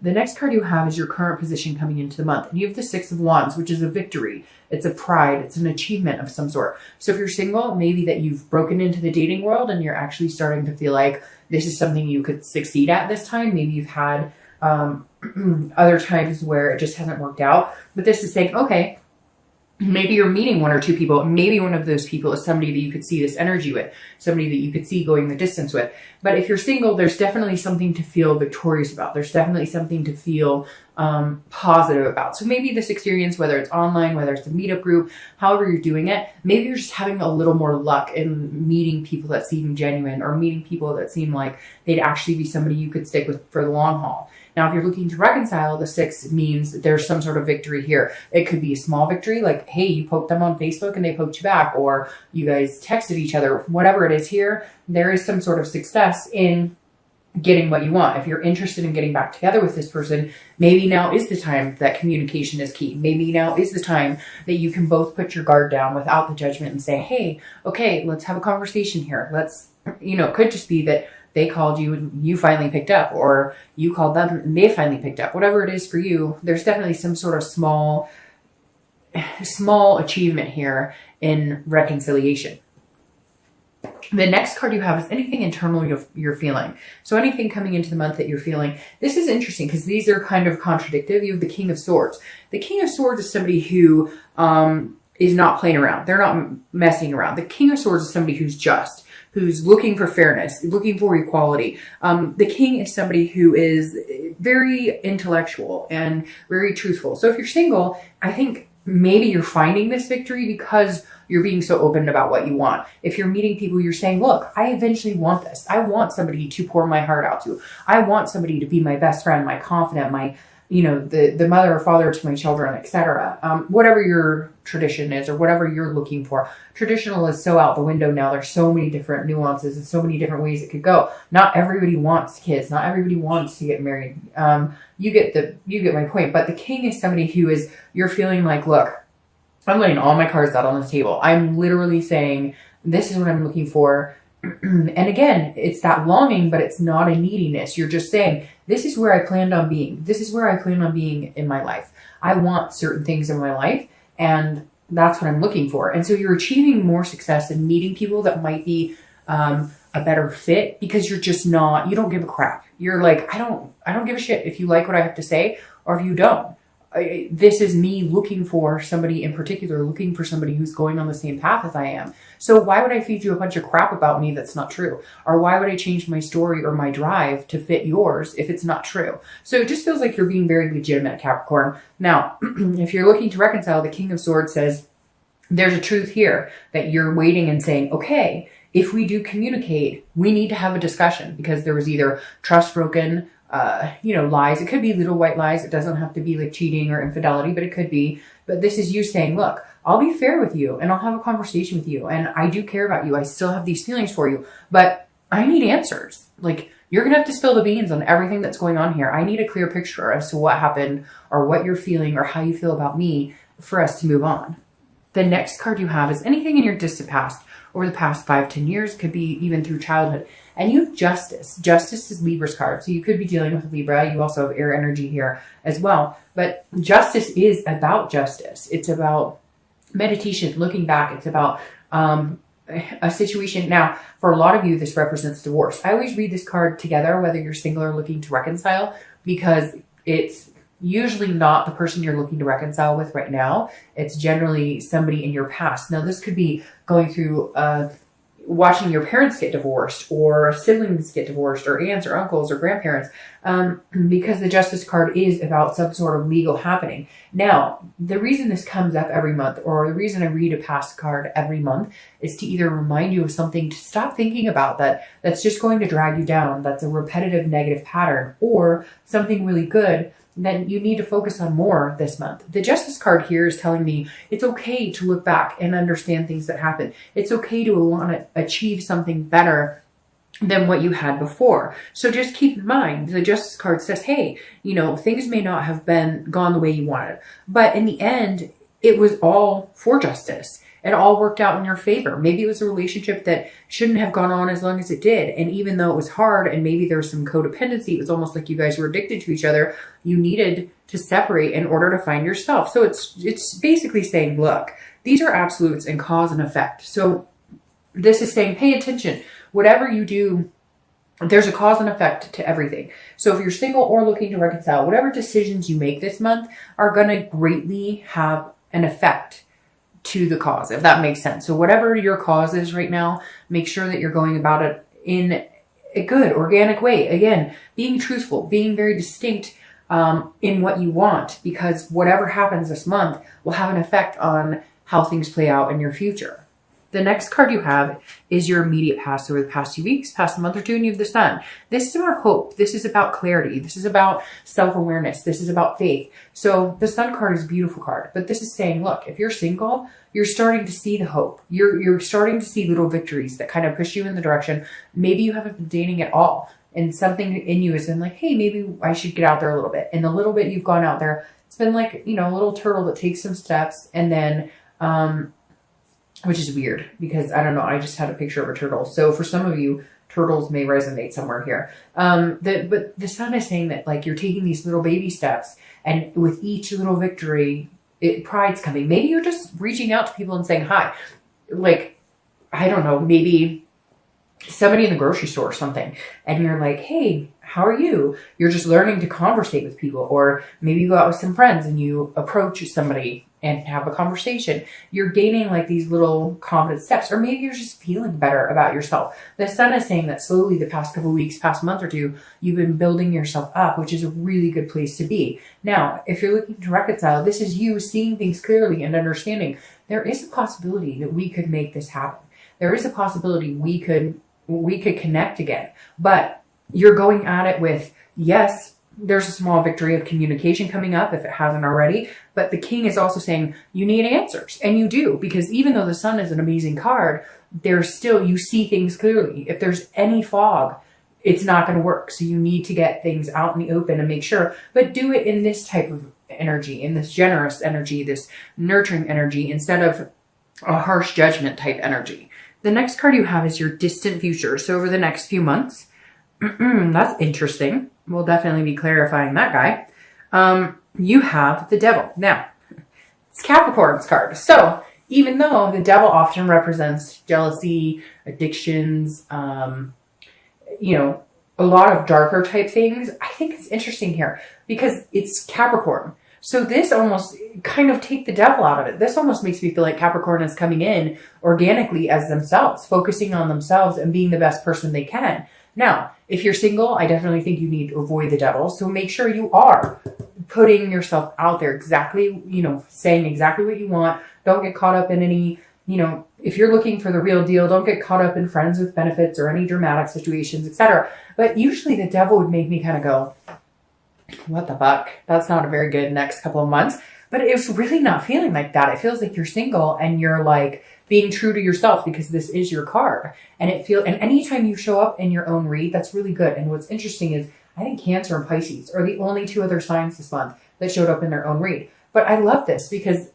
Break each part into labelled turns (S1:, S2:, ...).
S1: The next card you have is your current position coming into the month. And you have the Six of Wands, which is a victory. It's a pride. It's an achievement of some sort. So if you're single, maybe that you've broken into the dating world and you're actually starting to feel like this is something you could succeed at this time. Maybe you've had other times where it just hasn't worked out. But this is saying, okay, maybe you're meeting one or two people. Maybe one of those people is somebody that you could see this energy with, somebody that you could see going the distance with. But if you're single, there's definitely something to feel victorious about. There's definitely something to feel positive about. So maybe this experience, whether it's online, whether it's a meetup group, however you're doing it, maybe you're just having a little more luck in meeting people that seem genuine, or meeting people that seem like they'd actually be somebody you could stick with for the long haul. Now, if you're looking to reconcile, the 6 means there's some sort of victory here. It could be a small victory, like, hey, you poked them on Facebook and they poked you back, or you guys texted each other. Whatever it is here, there is some sort of success in getting what you want. If you're interested in getting back together with this person, maybe now is the time that communication is key. Maybe now is the time that you can both put your guard down without the judgment and say, hey, okay, let's have a conversation here. Let's, it could just be that they called you and you finally picked up, or you called them and they finally picked up. Whatever it is for you, there's definitely some sort of small achievement here in reconciliation. The next card you have is anything internal you're feeling. So anything coming into the month that you're feeling. This is interesting because these are kind of contradictive. You have the King of Swords. The King of Swords is somebody who is not playing around. They're not messing around. The King of Swords is somebody who's just, who's looking for fairness, looking for equality. The King is somebody who is very intellectual and very truthful. So if you're single, I think maybe you're finding this victory because you're being so open about what you want. If you're meeting people, you're saying, look, I eventually want this. I want somebody to pour my heart out to. I want somebody to be my best friend, my confidant, my, the mother or father to my children, etc. Whatever your tradition is or whatever you're looking for. Traditional is so out the window now. There's so many different nuances and so many different ways it could go. Not everybody wants kids. Not everybody wants to get married. You get my point. But the King is somebody who is, you're feeling like, look, I'm laying all my cards out on the table. I'm literally saying, this is what I'm looking for. And again, it's that longing, but it's not a neediness. You're just saying, this is where I planned on being. This is where I plan on being in my life. I want certain things in my life, and that's what I'm looking for. And so you're achieving more success in meeting people that might be a better fit because you're just not, you don't give a crap. You're like, I don't give a shit if you like what I have to say or if you don't. This is me looking for somebody in particular, looking for somebody who's going on the same path as I am. So why would I feed you a bunch of crap about me that's not true? Or why would I change my story or my drive to fit yours if it's not true? So it just feels like you're being very legitimate, Capricorn. Now, if you're looking to reconcile, the King of Swords says, there's a truth here that you're waiting and saying, okay, if we do communicate, we need to have a discussion because there was either trust broken, lies. It could be little white lies. It doesn't have to be like cheating or infidelity, but it could be. But this is you saying, look, I'll be fair with you and I'll have a conversation with you. And I do care about you. I still have these feelings for you, but I need answers. Like, you're going to have to spill the beans on everything that's going on here. I need a clear picture as to what happened or what you're feeling or how you feel about me for us to move on. The next card you have is anything in your distant past over the past 5-10 years, could be even through childhood. And you have Justice. Justice is Libra's card. So you could be dealing with Libra. You also have air energy here as well. But Justice is about justice. It's about meditation, looking back. It's about a situation. Now, for a lot of you, this represents divorce. I always read this card together, whether you're single or looking to reconcile, because it's usually not the person you're looking to reconcile with right now. It's generally somebody in your past. Now, this could be going through watching your parents get divorced or siblings get divorced or aunts or uncles or grandparents, because the Justice card is about some sort of legal happening. Now, the reason this comes up every month, or the reason I read a past card every month, is to either remind you of something to stop thinking about that's just going to drag you down, that's a repetitive negative pattern, or something really good that you need to focus on more this month. The Justice card here is telling me it's okay to look back and understand things that happen. It's okay to want to achieve something better than what you had before. So just keep in mind, the Justice card says, hey, things may not have gone the way you wanted, but in the end, it was all for justice. it all worked out in your favor. Maybe it was a relationship that shouldn't have gone on as long as it did. And even though it was hard and maybe there was some codependency, it was almost like you guys were addicted to each other. You needed to separate in order to find yourself. So it's basically saying, look, these are absolutes and cause and effect. So this is saying, pay attention. Whatever you do, there's a cause and effect to everything. So if you're single or looking to reconcile, whatever decisions you make this month are going to greatly have an effect to the cause, if that makes sense. So whatever your cause is right now, make sure that you're going about it in a good, organic way. Again, being truthful, being very distinct in what you want, because whatever happens this month will have an effect on how things play out in your future. The next card you have is your immediate past, over the past 2 weeks, past a month or two, and you have the Sun. This is about hope. This is about clarity. This is about self-awareness. This is about faith. So the Sun card is a beautiful card, but this is saying, look, if you're single, you're starting to see the hope. You're starting to see little victories that kind of push you in the direction. Maybe you haven't been dating at all, and something in you has been like, hey, maybe I should get out there a little bit. And the little bit you've gone out there, it's been like, you know, a little turtle that takes some steps, and then, which is weird because I don't know, I just had a picture of a turtle. So for some of you, turtles may resonate somewhere here. But the Sun is saying that like you're taking these little baby steps, and with each little victory, pride's coming. Maybe you're just reaching out to people and saying hi. Like, I don't know, maybe somebody in the grocery store or something, and you're like, hey, how are you? You're just learning to conversate with people. Or maybe you go out with some friends and you approach somebody and have a conversation. You're gaining like these little confident steps, or maybe you're just feeling better about yourself. The Sun is saying that slowly the past couple of weeks, past month or two, you've been building yourself up, which is a really good place to be. Now, if you're looking to reconcile, this is you seeing things clearly and understanding there is a possibility that we could make this happen. There is a possibility we could connect again, but you're going at it with, yes, there's a small victory of communication coming up if it hasn't already. But the King is also saying you need answers. And you do, because even though the Sun is an amazing card, there's still, you see things clearly. If there's any fog, it's not going to work. So you need to get things out in the open and make sure, but do it in this type of energy, in this generous energy, this nurturing energy, instead of a harsh judgment type energy. The next card you have is your distant future. So over the next few months, that's interesting. We'll definitely be clarifying that guy. You have the Devil. Now, it's Capricorn's card. So even though the Devil often represents jealousy, addictions, you know, a lot of darker type things, I think it's interesting here because it's Capricorn. So this almost kind of take the devil out of it. This almost makes me feel like Capricorn is coming in organically as themselves, focusing on themselves and being the best person they can. Now, if you're single, I definitely think you need to avoid the devil. So make sure you are putting yourself out there exactly, you know, saying exactly what you want. Don't get caught up in any, you know, if you're looking for the real deal, don't get caught up in friends with benefits or any dramatic situations, etc. But usually the devil would make me kind of go, what the fuck? That's not a very good next couple of months. But it's really not feeling like that. It feels like you're single and you're like being true to yourself because this is your card. And and anytime you show up in your own read, that's really good. And what's interesting is I think Cancer and Pisces are the only two other signs this month that showed up in their own read. But I love this because,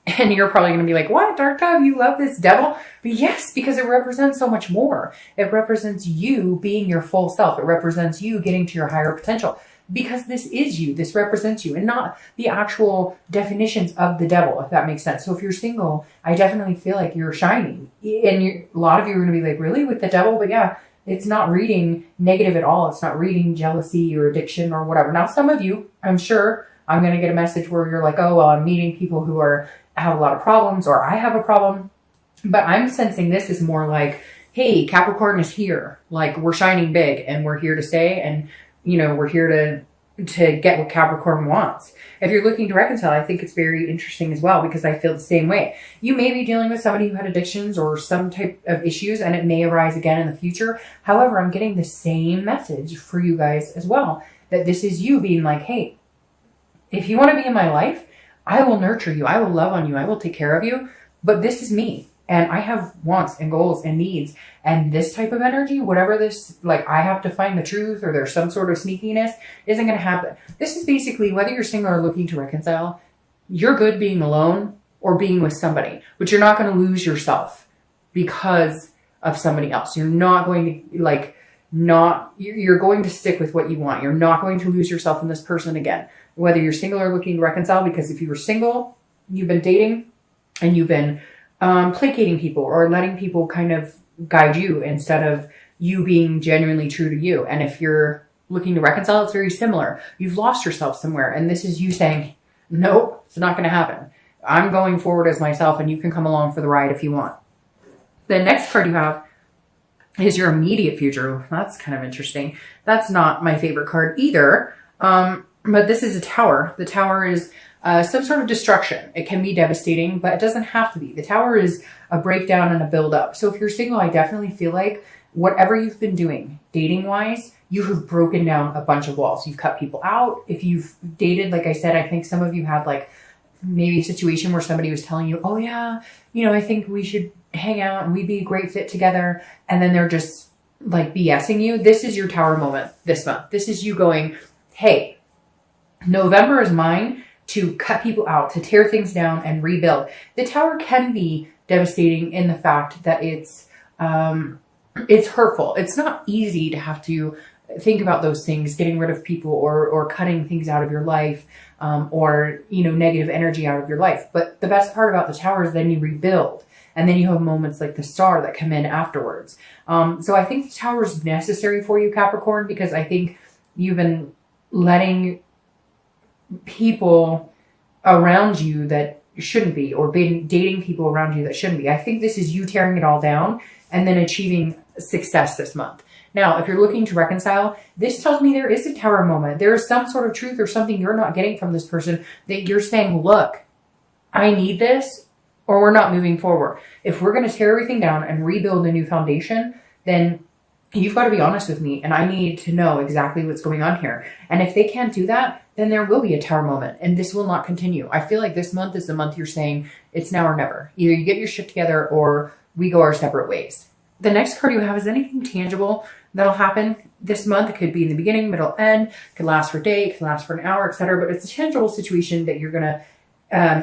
S1: and you're probably going to be like, what, Dark Dove, you love this devil? But yes, because it represents so much more. It represents you being your full self. It represents you getting to your higher potential. Because this is you, this represents you, and not the actual definitions of the devil, if that makes sense. So if you're single, I definitely feel like you're shining. And a lot of you are going to be like, really, with the devil? But yeah, it's not reading negative at all. It's not reading jealousy or addiction or whatever. Now, some of you, I'm sure I'm going to get a message where you're like, oh, well, I'm meeting people who have a lot of problems, or I have a problem. But I'm sensing this is more like, hey, Capricorn is here. Like, we're shining big and we're here to stay, and you know, we're here to get what Capricorn wants. If you're looking to reconcile, I think it's very interesting as well because I feel the same way. You may be dealing with somebody who had addictions or some type of issues, and it may arise again in the future. However, I'm getting the same message for you guys as well, that this is you being like, hey, if you want to be in my life, I will nurture you. I will love on you. I will take care of you. But this is me. And I have wants and goals and needs. And this type of energy, whatever this, like I have to find the truth or there's some sort of sneakiness, isn't going to happen. This is basically, whether you're single or looking to reconcile, you're good being alone, or being with somebody, but you're not going to lose yourself because of somebody else. You're not going to you're going to stick with what you want. You're not going to lose yourself in this person again, whether you're single or looking to reconcile, because if you were single, you've been dating and you've been placating people or letting people kind of guide you instead of you being genuinely true to you. And if you're looking to reconcile, it's very similar. You've lost yourself somewhere, and this is you saying, nope, it's not going to happen. I'm going forward as myself, and you can come along for the ride if you want. The next card you have is your immediate future. That's kind of interesting. That's not my favorite card either. But this is a tower. The tower is some sort of destruction. It can be devastating, but it doesn't have to be. The tower is a breakdown and a build up. So if you're single, I definitely feel like whatever you've been doing dating wise, you have broken down a bunch of walls. You've cut people out. If you've dated, like I said, I think some of you had like maybe a situation where somebody was telling you, oh yeah, I think we should hang out and we'd be a great fit together. And then they're just like BSing you. This is your tower moment this month. This is you going, hey, November is mine to cut people out, to tear things down and rebuild. The tower can be devastating in the fact that it's hurtful. It's not easy to have to think about those things, getting rid of people or cutting things out of your life, or, negative energy out of your life. But the best part about the tower is then you rebuild, and then you have moments like the star that come in afterwards. So I think the tower is necessary for you, Capricorn, because I think you've been letting people around you that shouldn't be, or been dating people around you that shouldn't be. I think this is you tearing it all down and then achieving success this month. Now, if you're looking to reconcile, this tells me there is a tower moment. There is some sort of truth or something you're not getting from this person that you're saying, look, I need this, or we're not moving forward. If we're going to tear everything down and rebuild a new foundation, then you've got to be honest with me, and I need to know exactly what's going on here. And if they can't do that, then there will be a tower moment, and this will not continue. I feel like this month is the month you're saying it's now or never. Either you get your shit together or we go our separate ways. The next card you have is anything tangible that'll happen this month. It could be in the beginning, middle, end. It could last for a day, it could last for an hour, etc. But it's a tangible situation that you're going to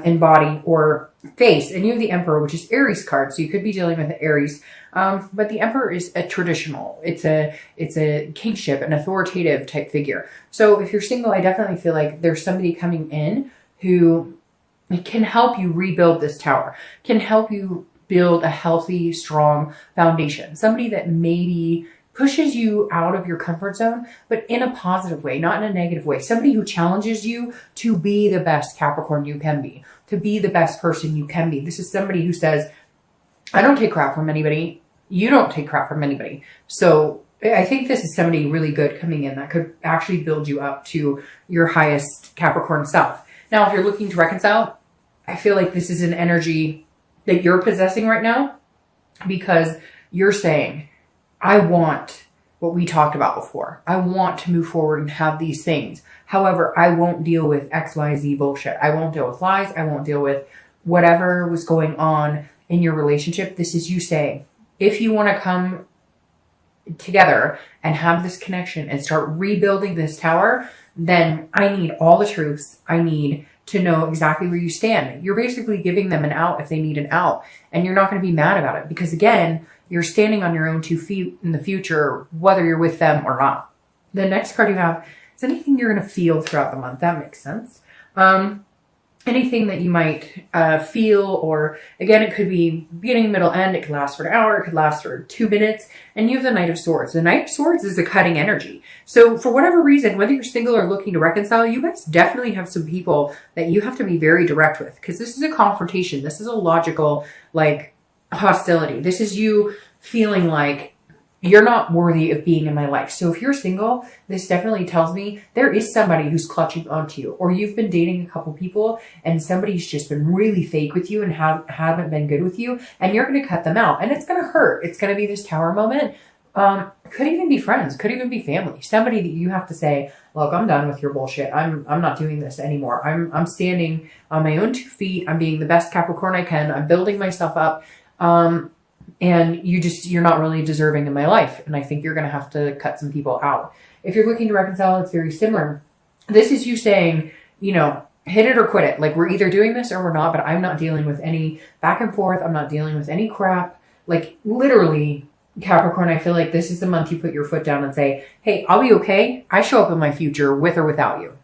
S1: embody or face. And you have the Emperor, which is Aries card. So you could be dealing with Aries. But the Emperor is a traditional. It's a kingship, an authoritative type figure. So if you're single, I definitely feel like there's somebody coming in who can help you rebuild this tower, can help you build a healthy, strong foundation. Somebody that maybe pushes you out of your comfort zone, but in a positive way, not in a negative way. Somebody who challenges you to be the best Capricorn you can be, to be the best person you can be. This is somebody who says, I don't take crap from anybody. You don't take crap from anybody. So I think this is somebody really good coming in that could actually build you up to your highest Capricorn self. Now, if you're looking to reconcile, I feel like this is an energy that you're possessing right now, because you're saying, I want what we talked about before. I want to move forward and have these things. However, I won't deal with XYZ bullshit. I won't deal with lies. I won't deal with whatever was going on in your relationship. This is you saying, if you want to come together and have this connection and start rebuilding this tower, then I need all the truths. I need to know exactly where you stand. You're basically giving them an out if they need an out, and you're not going to be mad about it, because again, you're standing on your own 2 feet in the future, whether you're with them or not. The next card you have is anything you're going to feel throughout the month. That makes sense. Anything that you might feel, or again, it could be beginning, middle, end. It could last for an hour. It could last for 2 minutes. And you have the Knight of Swords. The Knight of Swords is a cutting energy. So for whatever reason, whether you're single or looking to reconcile, you guys definitely have some people that you have to be very direct with, because this is a confrontation. This is a logical, like, hostility. This is you feeling like you're not worthy of being in my life. So if you're single, this definitely tells me there is somebody who's clutching onto you, or you've been dating a couple people and somebody's just been really fake with you and haven't been good with you, and you're going to cut them out, and it's going to hurt. It's going to be this tower moment. Could even be friends, could even be family, somebody that you have to say, look, I'm done with your bullshit. I'm not doing this anymore. I'm standing on my own 2 feet. I'm being the best Capricorn I can. I'm building myself up. And you're not really deserving in my life. And I think you're going to have to cut some people out. If you're looking to reconcile, it's very similar. This is you saying, hit it or quit it. Like, we're either doing this or we're not, but I'm not dealing with any back and forth. I'm not dealing with any crap. Like, literally, Capricorn, I feel like this is the month you put your foot down and say, hey, I'll be okay. I show up in my future with or without you.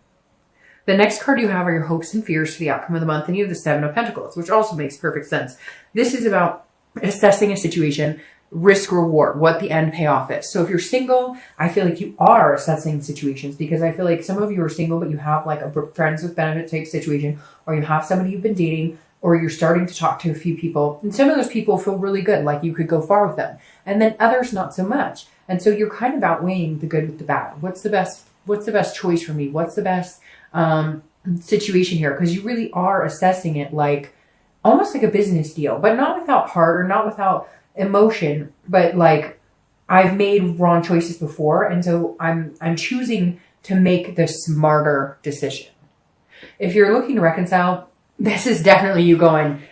S1: The next card you have are your hopes and fears for the outcome of the month, and you have the Seven of Pentacles, which also makes perfect sense. This is about assessing a situation, risk reward, what the end payoff is. So if you're single, I feel like you are assessing situations, because I feel like some of you are single, but you have like a friends with benefit type situation, or you have somebody you've been dating, or you're starting to talk to a few people, and some of those people feel really good, like you could go far with them, and then others not so much. And so you're kind of outweighing the good with the bad. What's the best choice for me? What's the best situation here? Because you really are assessing it like almost like a business deal, but not without heart or not without emotion, but like, I've made wrong choices before, and so I'm choosing to make the smarter decision. If you're looking to reconcile, this is definitely you going,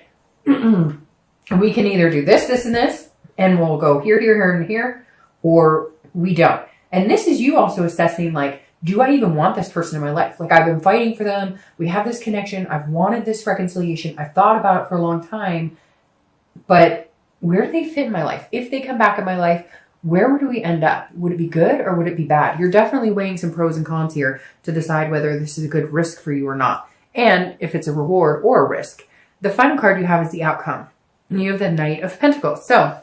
S1: we can either do this, this, and this, and we'll go here, here, here, and here, or we don't. And this is you also assessing, like, do I even want this person in my life? Like, I've been fighting for them. We have this connection. I've wanted this reconciliation. I've thought about it for a long time, but where do they fit in my life? If they come back in my life, where would we end up? Would it be good or would it be bad? You're definitely weighing some pros and cons here to decide whether this is a good risk for you or not, and if it's a reward or a risk. The final card you have is the outcome, and you have the Knight of Pentacles. So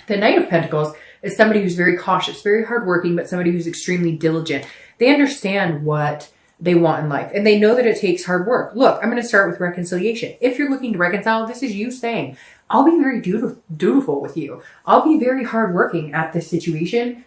S1: the Knight of Pentacles is somebody who's very cautious, very hardworking, but somebody who's extremely diligent. They understand what they want in life, and they know that it takes hard work. Look, I'm going to start with reconciliation. If you're looking to reconcile, this is you saying, I'll be very dutiful with you. I'll be very hardworking at this situation